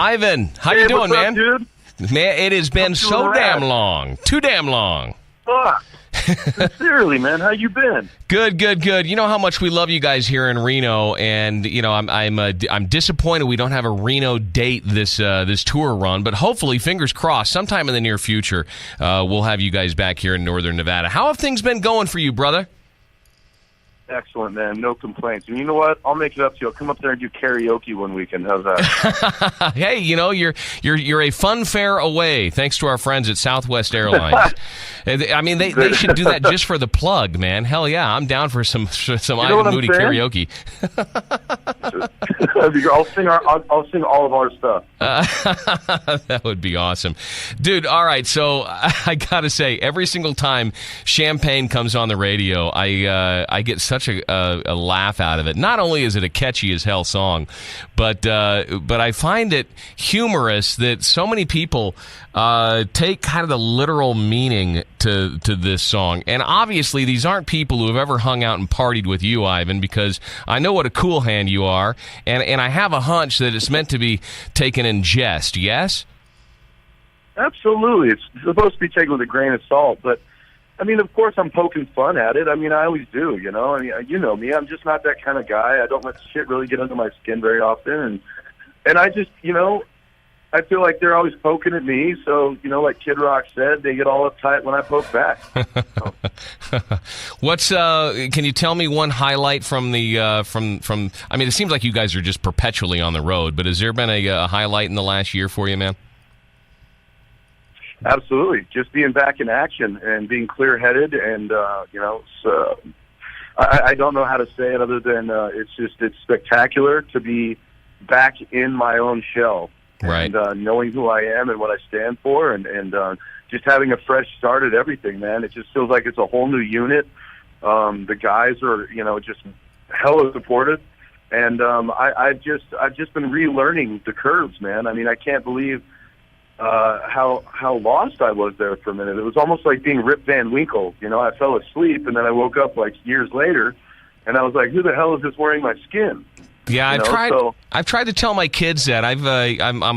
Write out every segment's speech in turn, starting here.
Ivan, how you doing, what's man? up, dude? Man, it has been so damn long. Too damn long. Fuck. Sincerely, man, how you been? Good. You know how much we love you guys here in Reno, and you know I'm disappointed we don't have a Reno date this tour run, but hopefully, fingers crossed, sometime in the near future, we'll have you guys back here in Northern Nevada. How have things been going for you, brother? Excellent, man. No complaints. And you know what? I'll make it up to you. I'll come up there and do karaoke one weekend. How's that? Hey, you know, you're a fun fare away, thanks to our friends at Southwest Airlines. I mean, they should do that just for the plug, man. Hell yeah, I'm down for some Ivan Moody karaoke. I'll sing all of our stuff. That would be awesome. Dude, all right, so I got to say, every single time Sham-Pain comes on the radio, I get such a laugh out of it. Not only is it a catchy as hell song, but I find it humorous that so many people take kind of the literal meaning to this song. And obviously, these aren't people who have ever hung out and partied with you, Ivan, because I know what a cool hand you are, and I have a hunch that it's meant to be taken in jest, yes? Absolutely. It's supposed to be taken with a grain of salt, but I mean, of course, I'm poking fun at it. I mean, I always do, you know. I mean, you know me. I'm just not that kind of guy. I don't let shit really get under my skin very often, and I just, you know, I feel like they're always poking at me. So, you know, like Kid Rock said, they get all uptight when I poke back. Can you tell me one highlight from the from? I mean, it seems like you guys are just perpetually on the road, but has there been a highlight in the last year for you, man? Absolutely. Just being back in action and being clear-headed and, you know, so I don't know how to say it other than it's spectacular to be back in my own shell. Right. And knowing who I am and what I stand for and just having a fresh start at everything, man. It just feels like it's a whole new unit. The guys are, you know, just hella supportive. And I've just been relearning the curves, man. I mean, I can't believe how lost I was there for a minute. It was almost like being Rip Van Winkle. You know, I fell asleep and then I woke up like years later, and I was like, "Who the hell is this wearing my skin?" Yeah, I've tried to tell my kids that I'm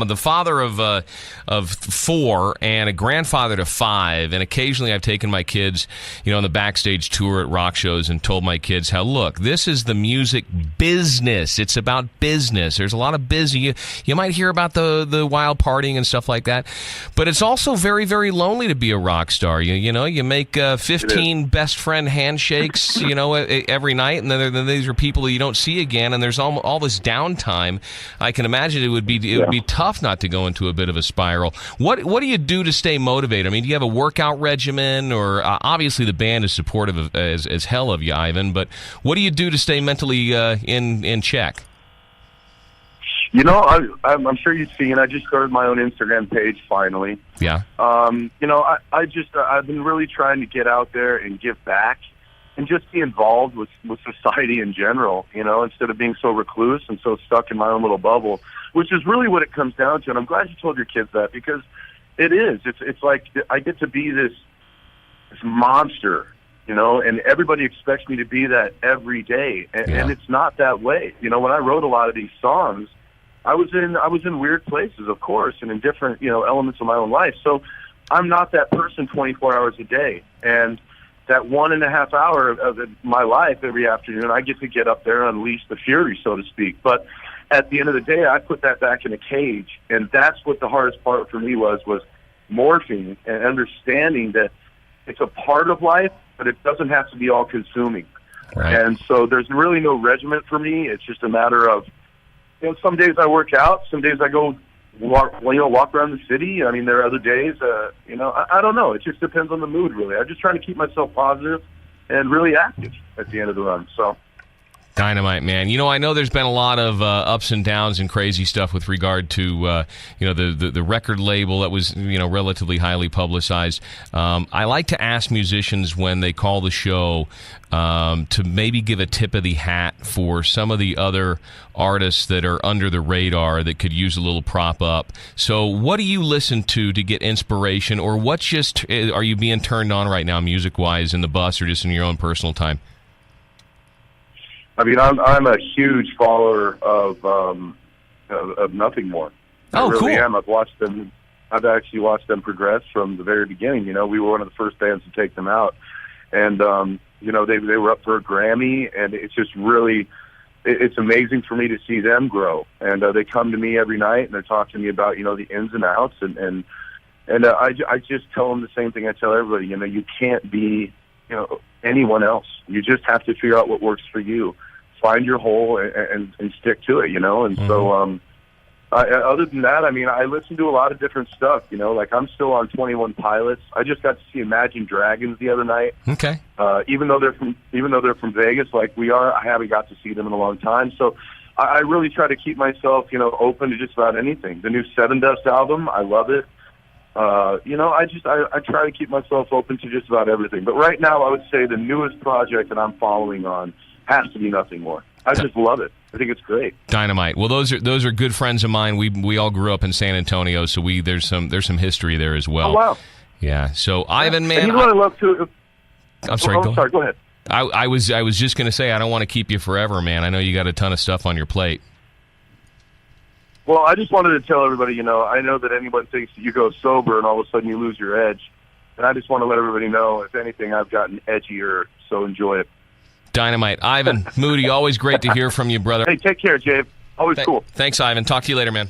the father of 4 and a grandfather to 5, and occasionally I've taken my kids, you know, on the backstage tour at rock shows and told my kids how, look, this is the music business. It's about business. There's a lot of busy. You might hear about the wild partying and stuff like that, but it's also very, very lonely to be a rock star. You know, you make 15 best friend handshakes, you know, every night, and then these are people that you don't see again, and there's all this downtime. I can imagine it would be tough not to go into a bit of a spiral. What do you do to stay motivated? I mean, do you have a workout regimen, or obviously the band is supportive as hell of you, Ivan, but what do you do to stay mentally in check? You know, I'm sure you've seen, I just started my own Instagram page finally. Yeah. You know, I've been really trying to get out there and give back and just be involved with society in general, you know, instead of being so recluse and so stuck in my own little bubble, which is really what it comes down to. And I'm glad you told your kids that, because it is. It's like I get to be this monster, you know, and everybody expects me to be that every day. And it's not that way. You know, when I wrote a lot of these songs, I was in weird places, of course, and in different, you know, elements of my own life. So I'm not that person 24 hours a day. And that 1.5 hour of my life every afternoon, I get to get up there and unleash the fury, so to speak. But at the end of the day, I put that back in a cage, and that's what the hardest part for me was morphing and understanding that it's a part of life, but it doesn't have to be all-consuming. Right. And so there's really no regiment for me. It's just a matter of, you know, some days I work out, some days I go walk around the city. I mean, there are other days, you know, I don't know. It just depends on the mood, really. I'm just trying to keep myself positive and really active at the end of the run. So, dynamite, man. You know, I know there's been a lot of ups and downs and crazy stuff with regard to, you know, the record label that was, you know, relatively highly publicized. I like to ask musicians when they call the show to maybe give a tip of the hat for some of the other artists that are under the radar that could use a little prop up. So what do you listen to get inspiration, or what just are you being turned on right now music-wise in the bus or just in your own personal time? I mean, I'm a huge follower of Nothing More. Oh, I really cool. am. I've actually watched them progress from the very beginning. You know, we were one of the first bands to take them out. And, you know, they were up for a Grammy, and it's just really, it's amazing for me to see them grow. And they come to me every night, and they're talking to me about, you know, the ins and outs. And I just tell them the same thing I tell everybody. You know, you can't be, you know, anyone else. You just have to figure out what works for you. Find your hole and stick to it, you know. And so, other than that, I mean, I listen to a lot of different stuff, you know. Like, I'm still on 21 Pilots. I just got to see Imagine Dragons the other night. Okay. Even though they're from Vegas, like we are, I haven't got to see them in a long time. So I really try to keep myself, you know, open to just about anything. The new Seven Dust album, I love it. You know, I try to keep myself open to just about everything. But right now, I would say the newest project that I'm following on has to be Nothing More. I just love it. I think it's great. Dynamite. Well, those are good friends of mine. We all grew up in San Antonio, so there's some history there as well. Oh, wow. Yeah. So Ivan, man, and you know what I love too. I'm sorry. Go ahead. I was just going to say, I don't want to keep you forever, man. I know you got a ton of stuff on your plate. Well, I just wanted to tell everybody, you know, I know that anyone thinks that you go sober and all of a sudden you lose your edge. And I just want to let everybody know, if anything, I've gotten edgier, so enjoy it. Dynamite. Ivan Moody, always great to hear from you, brother. Hey, take care, Jave. Always cool. Thanks, Ivan. Talk to you later, man.